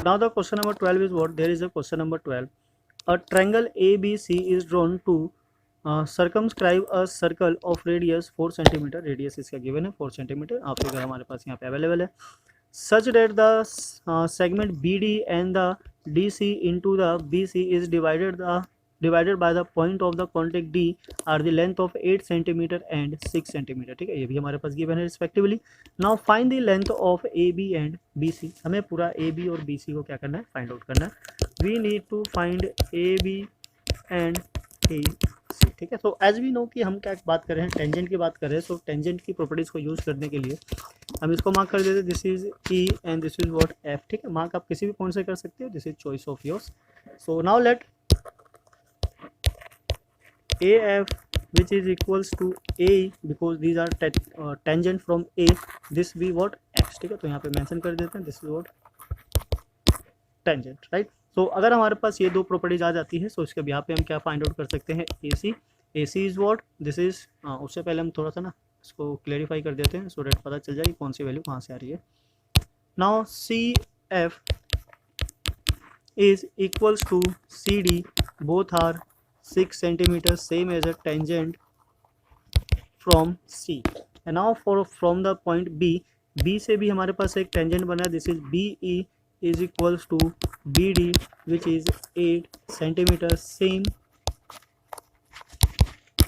Now the question number 12 is what? There is a question number 12. A triangle ABC is drawn to circumscribe a circle of radius 4 cm. Radius इसका given है 4 cm. आप figure हमारे पास यहाँ पे available है. Such that the segment BD and the DC into the BC is divided by the point of the contact D are the length of 8 cm and 6 cm. ठीक है, ये भी हमारे पास given है respectively. Now find the length of AB and BC. हमें पूरा AB और BC को क्या करना है? फाइंड आउट करना है. We need to find AB and AC. ठीक है, तो एज वी नो कि हम क्या बात कर रहे हैं, टेंजेंट की बात कर रहे हैं. सो टेंजेंट की प्रॉपर्टीज को यूज करने के लिए हम इसको मार्क कर देते हैं. This is E and this is what F. ठीक है, मार्क आप किसी भी पॉइंट से कर सकते हो. This is choice of yours. So now let A F which is equals to a because these are tangent from a, this be what x. ठीक है, तो यहाँ पे मेंशन कर देते हैं. This is what tangent, right. So अगर हमारे पास ये दो प्रॉपर्टीज आ जाती है तो इसके यहाँ पे हम क्या फाइंड आउट कर सकते हैं? ए सी इज व्हाट दिस इज. उससे पहले हम थोड़ा सा ना इसको क्लेरिफाई कर देते हैं सो डेट पता चल जाए कौन सी वैल्यू कहाँ से आ रही है. Now C F is equals to C D, both are 6 cm, same as a tangent from C. And now from the point B, B से भी हमारे पास एक टेंजेंट बना है. This is BE is equals to BD which is 8 cm, same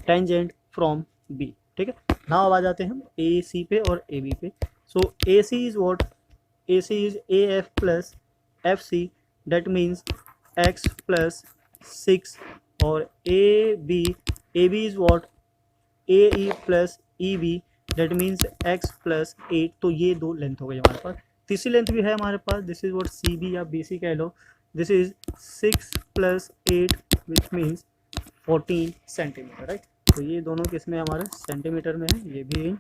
tangent from B. ठीक है, now अब आ जाते हैं हम AC पे और AB पे. So AC is what? AC is AF plus FC, that means X plus 6. और AB is what? AE plus EB, that means X plus 8. तो ये दो लेंथ हो गई हमारे पास. तीसरी लेंथ भी है हमारे पास. दिस इज व्हाट CB या BC कह लो. This is 6 plus 8 which means 14 cm, right. तो ये दोनों किस में हमारे सेंटीमीटर में है, ये भी इन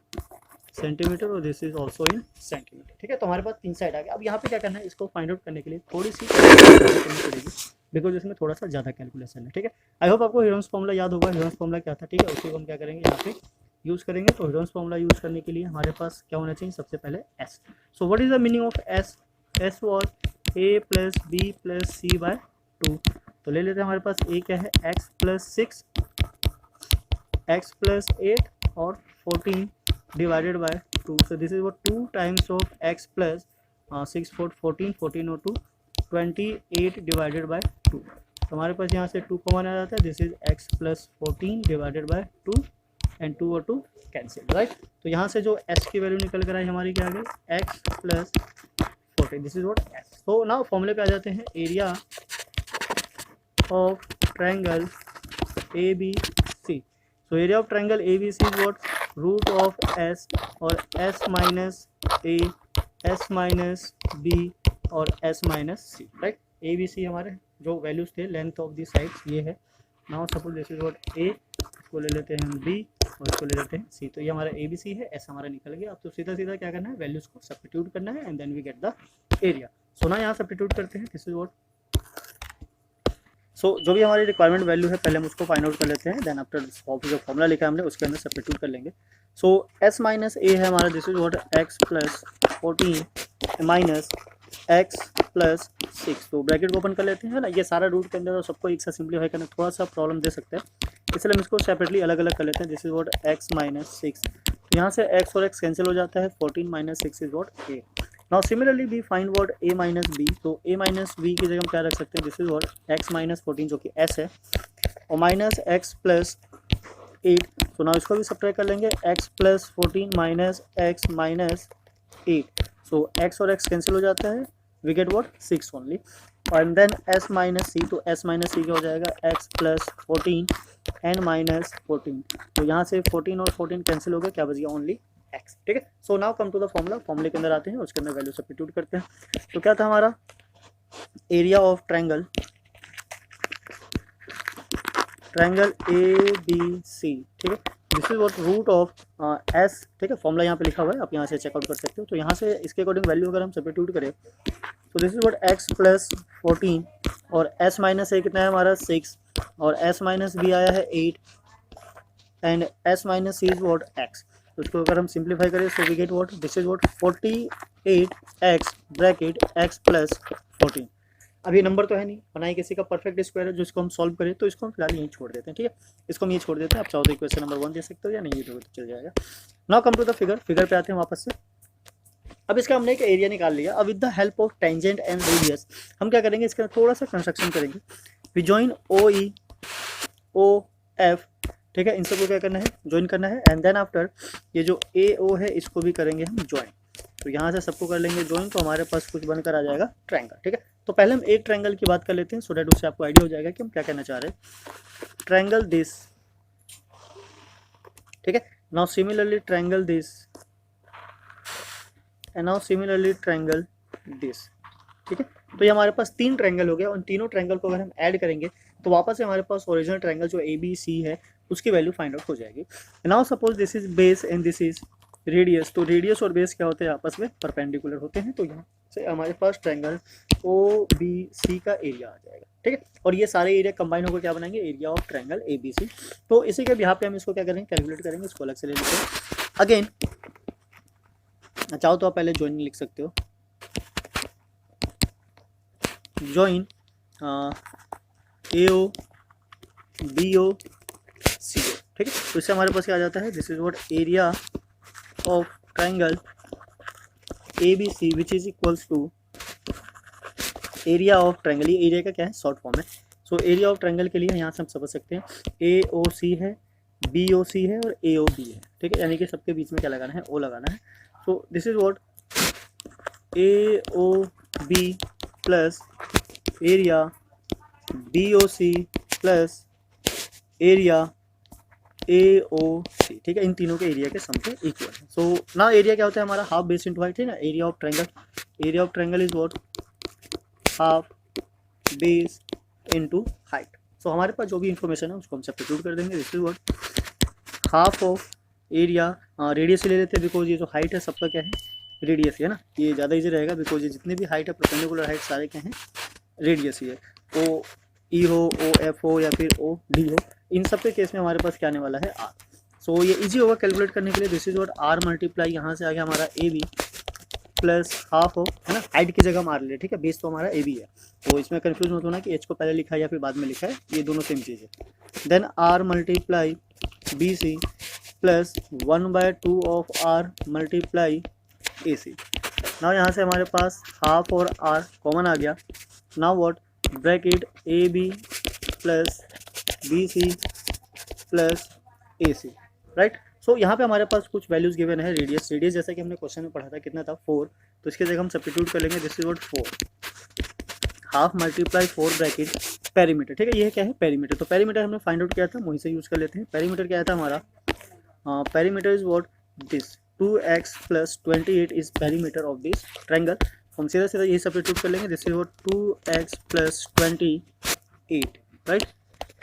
सेंटीमीटर और this is also in centimetre. ठीक है, तो हमारे पास तीन साइड आ गया. अब यहाँ पे क्या करना है, इसको फाइंड आउट करने के लिए थोड़ी सी करनी पड़ेगी बिकॉज इसमें थोड़ा सा ज़्यादा कैलकुलेशन है. ठीक है, आई होप आपको हीरोन्स फॉर्मूला याद होगा. हीरोन्स फॉर्मूला क्या था? ठीक है, उसी को हम क्या करेंगे यहाँ पे यूज़ करेंगे. तो हीरोन्स फॉर्मूला यूज़ करने के लिए हमारे पास क्या होना चाहिए? सबसे पहले S. So what is the meaning of S? S was A plus B plus C by 2. तो ले लेते हैं हमारे पास ए क्या है? एक्स प्लस 6, एक्स प्लस 8 और 14 divided by 2. So this is what 2 times of x plus 6 4 14 और 2 28 डिवाइडेड बाय 2. तो हमारे पास यहाँ से 2 कॉमन आ जाता है. This is x plus 14 divided by 2 and 2 और 2 कैंसिल, राइट. तो यहाँ से जो एस की वैल्यू निकल कर आई हमारी क्या आ गई? X plus 14. This is what S. तो नाउ फॉर्मूले पे आ जाते हैं. Area of triangle A B C. So area of triangle A B C is what? Root of S और S minus A, S minus B और S minus C, right. A B C हमारे जो values थे length of the sides ये है. Now suppose this is what ए, इसको ले लेते हैं हम बी और इसको ले लेते हैं सी. तो ये हमारा ए बी सी है, एस हमारा निकल गया. अब तो सीधा सीधा क्या करना है? वैल्यूज को सब्स्टिट्यूट करना है and then we get the area. So ना यहाँ सब्स्टिट्यूट करते हैं. This is what. सो जो भी हमारी रिक्वायरमेंट वैल्यू है पहले हम उसको फाइंड आउट कर लेते हैं. देन आफ्टर जो फॉर्मूला लिखा है हमने उसके अंदर सब्स्टिट्यूट कर लेंगे. सो एस माइनस ए है हमारा. This is what? X plus 14 minus x plus 6. तो ब्रैकेट को ओपन कर लेते हैं ना. ये सारा रूट के अंदर और सबको एक साथ सिंप्लीफाई करना थोड़ा सा प्रॉब्लम दे सकता है, इसलिए हम इसको सेपरेटली अलग अलग कर लेते हैं. This is what? X minus 6. यहाँ से एक्स और एक्स कैंसिल हो जाता है. 14 minus 6 is what? A. Now similarly we find what? A minus B. तो ए माइनस बी की जगह हम क्या रख सकते हैं? This is what? X minus 14 जो कि एस है और माइनस एक्स प्लस 8. तो नाउ इसको भी सब्ट्रैक्ट कर लेंगे. X plus 14 minus X minus 8. So X और एक्स कैंसिल हो जाता है. We get what? 6 only. And then S minus C. तो एस माइनस सी क्या हो जाएगा? X plus 14 and minus 14. तो यहाँ से 14 और 14 कैंसिल हो गया, क्या बच गया? Only X. ठीक है, so now come to the formula. फॉर्मूले के अंदर आते हैं, उसके अंदर वैल्यू सब्स्टिट्यूट करते हैं. तो क्या था हमारा? Area of triangle A B C. ठीक है, this is what? Root of S. ठीक है, फॉर्मूला यहाँ पे लिखा हुआ है, आप यहाँ से चेकआउट कर सकते हो. तो यहाँ से इसके अकॉर्डिंग वैल्यू अगर हम सब्स्टिट्यूट करें तो this is what? X plus 14 और एस माइनस ए कितना है हमारा? 6 और एस माइनस बी आया है 8 and S minus C is what? X. तो इसको अगर हम सिंप्लीफाई करें so we get what? This is what? 48 X bracket X plus 14। अभी नंबर तो है नहीं, बनाई किसी का परफेक्ट स्क्वायर है जो इसको हम सॉल्व करें, तो इसको हम फिलहाल यहीं छोड़ देते हैं, ठीक है, इसको हम यहीं छोड़ देते हैं। आप चाहो तो क्वेश्चन नंबर 1 दे सकते हो या नहीं तो चल जाएगा। Now come to the figure, figure पे आते हैं वापस से। अब इसका हमने एक एरिया निकाल लिया। अब with the help of tangent and radius हम क्या करेंगे, इसका थोड़ा सा कंस्ट्रक्शन करेंगे। We join O E O F, ठीक है, इन सबको क्या करना है, ज्वाइन करना है। एंड देन आफ्टर ये जो ए ओ है इसको भी करेंगे हम ज्वाइन। तो यहाँ से सबको कर लेंगे ज्वाइन, तो हमारे पास कुछ बनकर आ जाएगा ट्रायंगल, ठीक है। तो पहले हम एक ट्रायंगल की बात कर लेते हैं, सो दैट उससे आपको आइडिया हो जाएगा कि हम क्या कहना चाह रहे हैं। ट्रायंगल दिस, ठीक है। Now similarly triangle this and now similarly triangle this, ठीक है। तो ये हमारे पास 3 ट्रायंगल हो गया। उन तीनों ट्रायंगल को अगर हम ऐड करेंगे तो वापस से हमारे पास ओरिजिनल ट्रायंगल जो ए बी सी है उसकी वैल्यू फाइंड आउट हो जाएगी। Now suppose this is base and this is radius. तो रेडियस और बेस क्या होते हैं, आपस में परपेंडिकुलर होते हैं। तो यहाँ से हमारे पास ट्रायंगल ओ बी सी का एरिया आ जाएगा, ठीक है। और ये सारे एरिया कंबाइन होकर क्या बनाएंगे, area of triangle A B C. तो इसी के यहाँ पे हम इसको क्या करेंगे, कैलकुलेट करेंगे, इसको अलग से ले लेते हैं। अगेन चाहो तो आप पहले ज्वाइन लिख सकते हो, ज्वाइन ए ओ बी ओ सी ओ, ठीक है। तो इससे हमारे पास क्या आ जाता है, this is what area of triangle A B C which is equals to area of triangle. ये एरिया का क्या है, शॉर्ट फॉर्म है। सो एरिया ऑफ ट्रायंगल के लिए यहाँ से हम समझ सकते हैं ए ओ सी है, बी ओ सी है और ए ओ बी है, ठीक है। यानी कि सबके बीच में क्या लगाना है, ओ लगाना है। So this is what A O B plus area B O C plus area A O C, ठीक है। इन तीनों के एरिया के सम के इक्वल है। सो ना एरिया क्या होता है हमारा, हाफ बेस इंटू हाइट है ना। Area of triangle, area of triangle is what half base into height. So हमारे पास जो भी इंफॉर्मेशन है उसको हम सब्स्टिट्यूट कर देंगे। This is what half of area, radius ले लेते हैं बिकॉज ये जो हाइट है सबका क्या है, रेडियस है ना। ये ज़्यादा इजी रहेगा बिकॉज ये जितने भी हाइट है परपेंडिकुलर हाइट सारे क्या हैं, रेडियस ही है। ओ ई हो, ओ एफ हो या फिर ओ डी हो, इन सब के केस में हमारे पास क्या आने वाला है, आर। सो ये इजी होगा कैलकुलेट करने के लिए। This is what are multiply यहाँ से आ गया हमारा ए बी प्लस हाफ हो, है ना। हाइट की जगह हम आर ले, ठीक है, बेस तो हमारा ए बी है। तो इसमें कन्फ्यूज मत होना कि एच को पहले लिखा है या फिर बाद में लिखा है, ये दोनों सेम चीज़ है। Then R multiply B C plus 1/2 of R multiply A C. Now यहाँ से हमारे पास हाफ और आर कॉमन आ गया। Now what, bracket A B plus B C plus A C, right. So यहाँ पे हमारे पास कुछ वैल्यूज गिवन है। रेडियस, रेडियस जैसा कि हमने क्वेश्चन में पढ़ा था कितना था, 4। तो इसके जगह हम सब्स्टिट्यूट कर लेंगे, this is what 4 half multiply 4 bracket perimeter, ठीक है। ये क्या है, पेरीमीटर। तो पेरीमीटर हमने फाइंड आउट किया था, वहीं से यूज़ कर लेते हैं। पेरीमीटर क्या था हमारा, perimeter is what this 2x plus 28 is perimeter of this triangle. हम सीधा सीधा यही सब्स्टिट्यूट कर लेंगे। This is what 2x plus 28, right,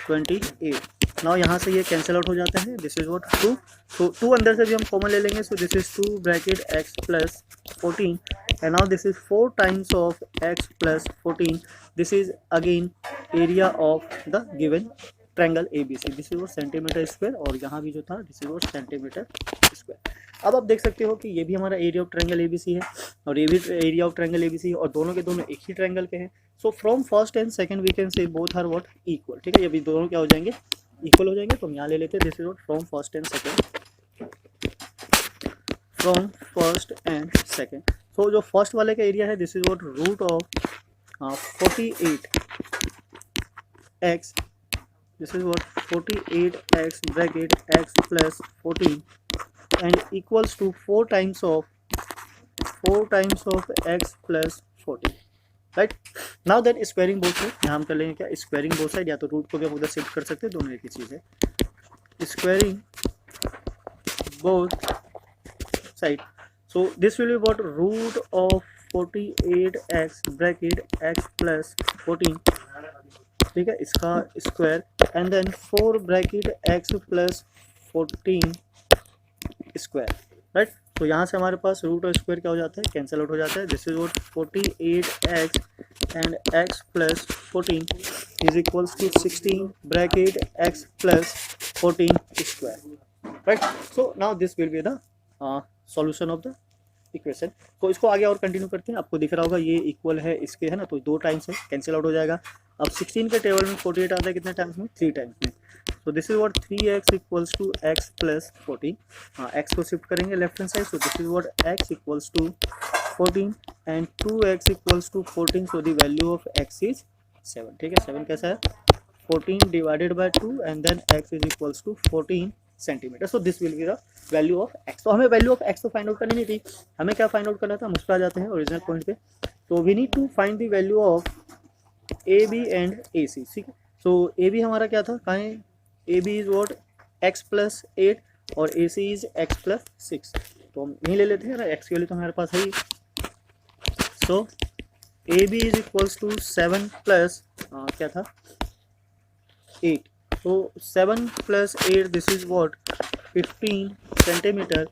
28। Now यहाँ से ये कैंसिल आउट हो जाता है। दिस इज व्हाट 2, तो 2 अंदर से भी हम कॉमन ले लेंगे। So this is 2 bracket x plus 14 and now this is 4 times of x plus 14। This is again area of the given triangle A B C. This is what centimetre square, और यहाँ भी जो था this is what centimetre square. अब आप देख सकते हो कि ये भी हमारा area of triangle A B C है और ये भी area of triangle A B C है, और दोनों के दोनों एक ही ट्रायंगल के हैं। So from first and second we can say both are what equal, ठीक है। ये भी दोनों क्या हो जाएंगे, इक्वल हो जाएंगे। तो हम यहाँ ले लेते हैं, this is what from first and second, from first and second. So जो फर्स्ट वाले का एरिया है this is what root of 48x, this is what 48x bracket x plus 14 and equals to 4 times of x plus 14, right. Now then squaring both side, यहाँ हम कर लेंगे क्या, squaring both side, या तो रूट को भी आप उधर शिफ्ट कर सकते हैं, दोनों एक ही चीज़ है। Squaring both side, so this will be what root of 48x bracket x plus 14, ठीक है, इसका square and then 4 bracket x plus 14 square, right. तो यहाँ से हमारे पास रूट और स्क्वायर क्या हो जाता है, कैंसिल आउट हो जाता है। This is what 48x and x plus 14 is equals to 16 bracket x plus 14 square, right. So now this will be the solution of the equation. तो इसको आगे और कंटिन्यू करते हैं। आपको दिख रहा होगा ये इक्वल है इसके, है ना, तो 2 टाइम्स है, कैंसिल आउट हो जाएगा। अब 16 के टेबल में 48 आता है कितने टाइम्स में, 3 टाइम्स में। तो this is what 3x equals to x plus 14। हाँ, x को शिफ्ट करेंगे left hand side, so this is what x equals to 14 and 2x equals to 14, so the value of x is 7। ठीक है, 7 कैसा है, 14 divided by 2 and then x is equals to 14 centimetre. So this will be the value of x। तो हमें value of x तो find out करनी नहीं थी, हमें क्या फाइंड आउट करना था, हम उस पर आ जाते हैं ओरिजिनल पॉइंट पे। तो we need to find the value of AB and AC। ठीक है, सो AB हमारा क्या था, कहाँ है, AB is what x plus 8 और AC इज x प्लस 6। तो हम यहीं ले लेते हैं ना, x के लिए तो हमारे पास है ही। So AB is equals to 7 plus क्या था 8, so 7 plus 8 this is what 15 centimeter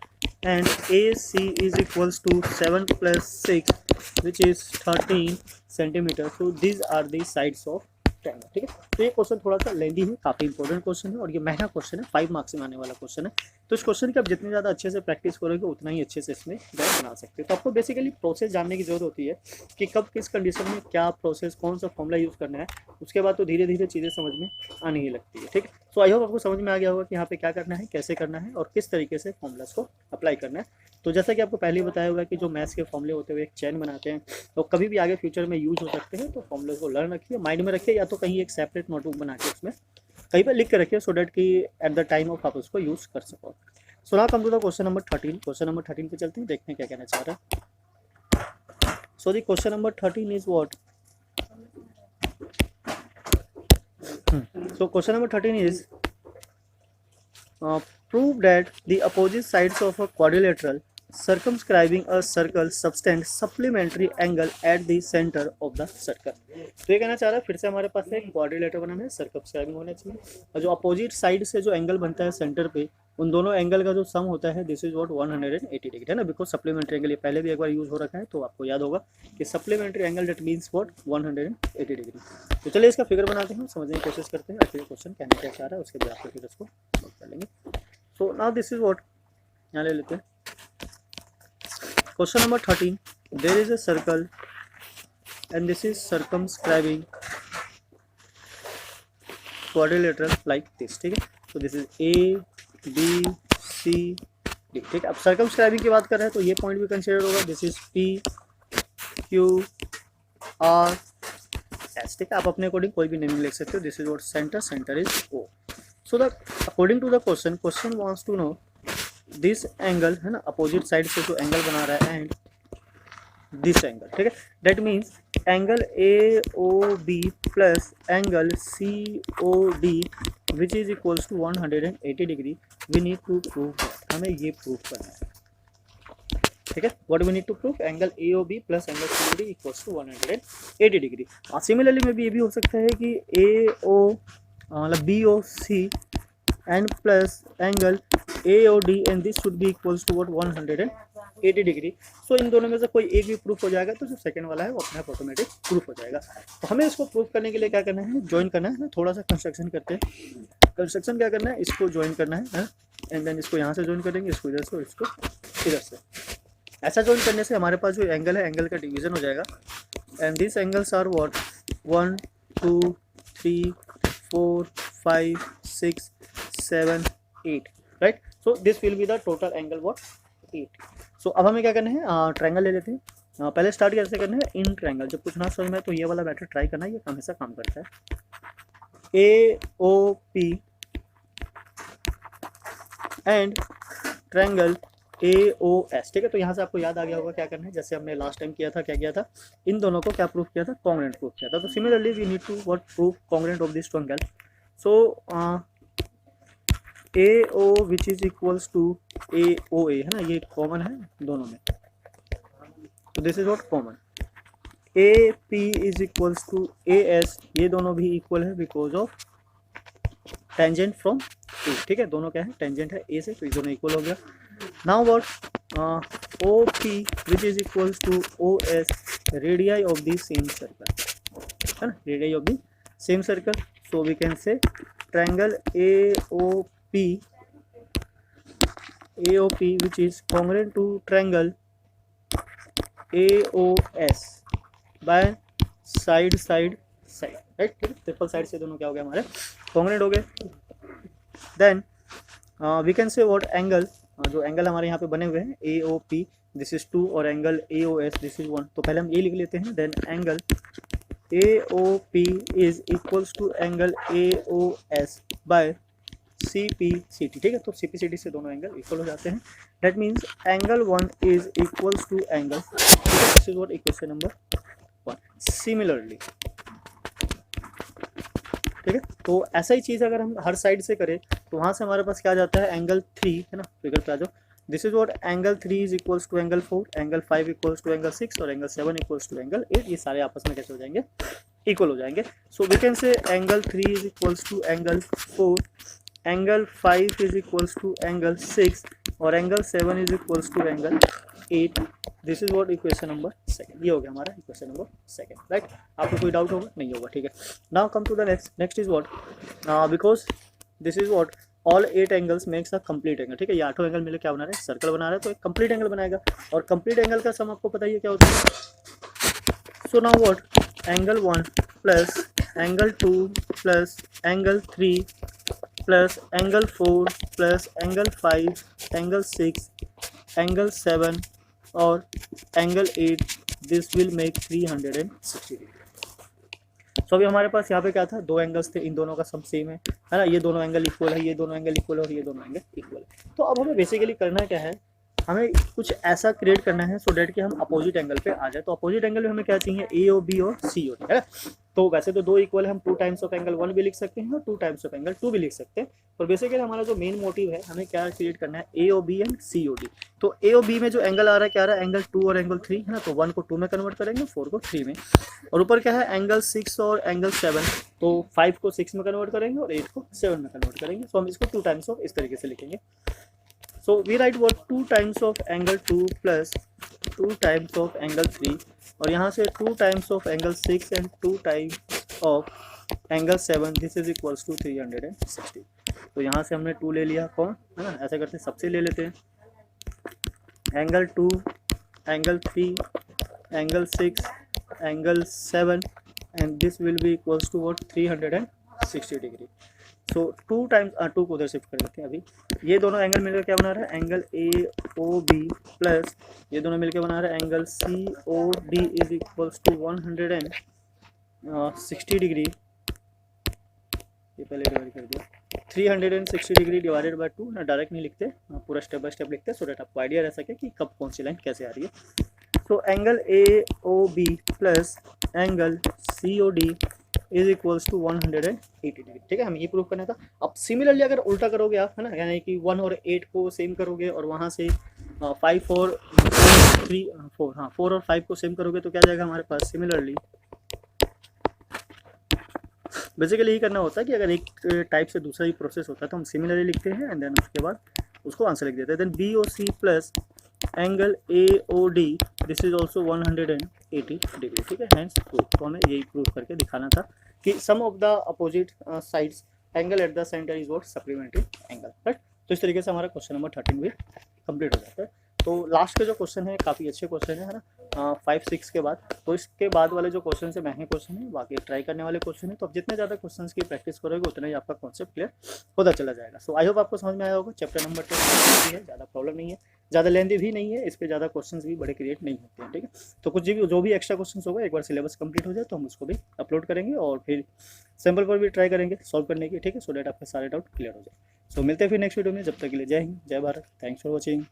and AC is equals to 7 plus 6 which is 13 centimeter। so these are the sides of triangle। ठीक है, तो ये क्वेश्चन थोड़ा सा लेंदी है, काफ़ी इंपॉर्टेंट क्वेश्चन है और ये महंगा क्वेश्चन है, 5 मार्क्स में आने वाला क्वेश्चन है। तो इस क्वेश्चन की आप जितनी ज़्यादा अच्छे से प्रैक्टिस करोगे उतना ही अच्छे से इसमें ड्राइंग बना सकते हो। तो आपको बेसिकली प्रोसेस जानने की जरूरत होती है कि कब किस कंडीशन में क्या प्रोसेस, कौन सा फॉर्मूला यूज़ करना है, उसके बाद तो धीरे धीरे चीज़ें समझ में आने ही लगती है। ठीक है, सो आई होप आपको समझ में आ गया होगा कि यहाँ पे क्या करना है, कैसे करना है और किस तरीके से फॉर्मूलास को अप्लाई करना है। तो जैसा कि आपको पहले ही बताया होगा कि जो मैथ्स के फॉर्मूले होते हुए एक चेन बनाते हैं, तो कभी भी आगे फ्यूचर में यूज हो सकते हैं। तो फॉर्मूलास को लर्न रखिए, माइंड में रखिए, या तो कहीं एक सेपरेट नोटबुक बना के उसमें कहीं पर लिख के रखिए, सो डैट कि एट द टाइम ऑफ आप उसको यूज कर सको। So now come to the question number 13। Question number 13 पे चलते हैं, देखते हैं क्या कहना चाह रहा है। So the question number 13 is what, so question number 13 is prove that the opposite sides of a quadrilateral circumscribing a circle subtend supplementary angle at the center of the circle। तो ये कहना चाह रहा है, फिर से हमारे पास एक क्वाड्रिलेटरल बनाना है, सर्कमस्क्राइबिंग होना चाहिए, और जो अपोजिट साइड से जो एंगल बनता है सेंटर पे, उन दोनों एंगल का जो सम होता है दिस इज व्हाट 180 डिग्री, है ना, बिकॉज सप्लीमेंट्री एंगल ये पहले भी एक बार यूज हो रखा है, तो आपको याद होगा कि supplementary angle that means what 180 degree. तो चलिए इसका फिगर बनाते हैं, समझने की कोशिश करते हैं आखिर क्वेश्चन कहने क्या चाह रहा है, उसके बाद फिर उसको नोट कर लेंगे। So now this is what, यहाँ ले लेते हैं question number 13। There is a circle and this is circumscribing quadrilateral like this. ठीक है, तो दिस इज ABC D। ठीक है, अब सर्कमस्क्राइबिंग की बात कर रहे हैं तो ये पॉइंट भी कंसीडर होगा, दिस इज PQRS। ठीक है, आप अपने अकॉर्डिंग कोई भी नेमिंग लिख सकते हो। This is what center, center is O। So the according to the question wants to know this angle, है ना, अपोजिट साइड से जो एंगल बना रहा है एंड दिस एंगल। ठीक है, that means angle AOB plus angle COD which is equals to 180 degree. We need to prove, हमें ये प्रूव करना है। ठीक है, what we need to prove, angle AOB plus angle COD equals to 180 degree. Similarly में भी ये भी हो सकता है कि AO मतलब BOC and plus angle AOD and this should be equals to what 180 degree. So इन दोनों में से कोई एक भी प्रूफ हो जाएगा तो जो सेकंड वाला है वो अपने आप ऑटोमेटिक प्रूफ हो जाएगा। तो हमें इसको प्रूफ करने के लिए क्या करना है, ज्वाइन करना है। थोड़ा सा कंस्ट्रक्शन करते हैं। कंस्ट्रक्शन क्या करना है, इसको ज्वाइन करना है एंड देन इसको यहाँ से ज्वाइन करेंगे, इसको इधर से और इसको इधर से। ऐसा ज्वाइन करने से हमारे पास जो एंगल है, एंगल का डिवीजन हो जाएगा and this angles are what 1 2 3 4 5 6 7 8, right. So this will be the total angle what 8। सो अब हमें क्या करना है, ट्रायंगल ले लेते हैं। पहले स्टार्ट कैसे करना है, इन ट्रायंगल। जब कुछ ना समझ में तो ये वाला बैटर ट्राई करना है, ये हमेशा काम करता है। AOP and triangle AOS। ठीक है, तो यहाँ से आपको याद आ गया होगा क्या करना है, जैसे हमने लास्ट टाइम किया था, क्या किया था, इन दोनों को क्या प्रूफ किया था, कॉन्ग्रुएंट प्रूफ किया था। तो similarly we need to what proof congruent of this triangle. So AO which is equals to AOA, है ना, ये कॉमन है दोनों में, तो this is what common. AP is equals to AS, ये दोनों भी इक्वल है because of tangent from A। ठीक है, दोनों क्या है, टेंजेंट है A से, तो ये दोनों इक्वल हो गया। Now what OP which is equals to OS, radii of the same circle, है ना, radii of the same circle. So we can say triangle AOP which is congruent to triangle AOS by side side side, right, ठीक है, triple side से दोनों क्या हो गए हमारे कॉन्ग्रुएंट हो गए। Then we can say what angle, जो एंगल हमारे यहाँ पे बने हुए हैं AOP दिस इज 2 और एंगल AOS दिस इज 1, तो पहले हम ये लिख लेते हैं। Then angle AOP is equals to angle AOS by CPCT, ठीक है, तो CPCT से दोनों एंगल इक्वल हो जाते हैं। That means angle 1 is equals to angle, this is what equation number 1। Similarly, ठीक है, तो ऐसा ही चीज़ अगर हम हर साइड से करें तो वहाँ से हमारे पास क्या आ जाता है एंगल 3, है ना, फिगर पे आ जाओ। This is what angle 3 is equals to angle 4, angle 5 equals to angle 6 और एंगल 7 इक्वल्स टू एंगल 8, ये सारे आपस में कैसे हो जाएंगे इक्वल हो जाएंगे। So we can say angle 3 is equals to angle 4, angle 5 is equals to angle 6 और angle 7 is equals to angle 8। This is what equation number 2, ये हो गया हमारा इक्वेशन नंबर 2, राइट। आपको कोई डाउट होगा? नहीं होगा, ठीक है। Now come to the next is what, because this is what all 8 angles makes a complete angle, ठीक है, ये 8 एंगल मिलकर क्या बना रहे हैं सर्कल बना रहा है, तो एक कंप्लीट एंगल बनाएगा और कंप्लीट एंगल का सम आपको पता ही है क्या होता है। So now what angle 1 plus angle 2 plus angle 3 plus angle 4 plus angle 5 angle 6 angle 7 और angle 8, this will make 360 degree. So अभी हमारे पास यहाँ पे क्या था, दो एंगल्स थे, इन दोनों का सम सेम है ना, ये दोनों एंगल इक्वल है, ये दोनों एंगल इक्वल है और ये दोनों एंगल इक्वल है। तो अब हमें बेसिकली करना क्या है, हमें कुछ ऐसा क्रिएट करना है सो डैट कि हम अपोजिट एंगल पे आ जाए। तो अपोजिट एंगल में हमें क्या चाहिए, AOB और COD, है ना। तो वैसे तो दो इक्वल है, हम 2 टाइम्स ऑफ एंगल 1 भी लिख सकते हैं और 2 टाइम्स ऑफ एंगल 2 भी लिख सकते हैं, और बेसिकली हमारा जो मेन मोटिव है हमें क्या क्रिएट करना है, AOB एंड COD। तो AOB में जो एंगल आ रहा है क्या आ रहा है, एंगल 2 और एंगल 3, है ना, तो 1 को 2 में कन्वर्ट करेंगे, 4 को 3 में, और ऊपर क्या है एंगल 6 और एंगल 7, तो 5 को 6 में कन्वर्ट करेंगे और 8 को 7 में कन्वर्ट करेंगे। सो हम इसको 2 टाइम्स ऑफ इस तरीके से लिखेंगे। So we write what 2 times of angle 2 plus 2 times of angle 3 और यहाँ से 2 times of angle 6 and 2 times of angle 7, this is equals to 360। तो यहाँ से हमने 2 ले लिया, कौन है ना, ऐसे करते सबसे ले लेते हैं angle 2 angle 3 angle 6 angle 7 and this will be equals to what 360 degree. So 2 times 2 को उधर शिफ्ट कर देते हैं। अभी ये दोनों एंगल मिलकर क्या बना रहा है, एंगल AOB प्लस ये दोनों मिलकर बना रहा है angle COD is equals to 160 degree. ये पहले डिवाइड कर दो, 360 डिग्री डिवाइडेड बाय 2 ना, डायरेक्ट नहीं लिखते, पूरा स्टेप बाय स्टेप लिखते हैं सो डैट आपको आइडिया रह सके कि कब कौन सी लाइन कैसे आ रही है। तो angle AOB plus angle COD is equals to 180 degree, ठीक है, हमें ये प्रूव करना था। अब सिमिलरली अगर उल्टा करोगे आप, है ना, यानी कि 1 और 8 को सेम करोगे और वहाँ से 5 और 4 हाँ 4 और 5 को सेम करोगे तो क्या जाएगा हमारे पास। सिमिलरली बेसिकली यही करना होता है कि अगर एक टाइप से दूसरा ही प्रोसेस होता है तो हम सिमिलरली लिखते हैं एंड देन उसके बाद उसको आंसर लिख देते हैं। Then BOC plus angle AOD this is also 180 degree, ठीक है, हैंस प्रूफ। तो हमें यही प्रूफ करके दिखाना था कि sum of the opposite sides angle at the centre is what supplementary angle, right. तो इस तरीके से हमारा क्वेश्चन नंबर 13 भी कंप्लीट हो जाता है। तो लास्ट के जो क्वेश्चन है काफ़ी अच्छे क्वेश्चन है ना, 5-6 के बाद। तो इसके बाद वाले जो क्वेश्चन है महंगे क्वेश्चन है, बाकी ट्राई करने वाले क्वेश्चन है। तो अब जितने ज़्यादा क्वेश्चन की प्रैक्टिस करोगे उतना ही आपका कॉन्सेप्ट क्लियर होता चला जाएगा। सो आई होप आपको समझ में आया होगा। चैप्टर नंबर 10 है, ज़्यादा प्रॉब्लम नहीं है, ज़्यादा लेंथी भी नहीं है, इस पर ज़्यादा क्वेश्चन भी बड़े क्रिएट नहीं होते हैं, ठीक है। तो कुछ भी जो भी एक्स्ट्रा क्वेश्चन होगा एक बार सिलेबस कंप्लीट हो जाए तो हम उसको भी अपलोड करेंगे और फिर सैम्पल पर भी ट्राई करेंगे सॉल्व करने की, ठीक है, सो डैट आपके सारे डाउट क्लियर हो जाए। सो मिलते हैं फिर नेक्स्ट वीडियो में, जब तक के लिए जय हिंद जय भारत, थैंक्स फॉर वॉचिंग।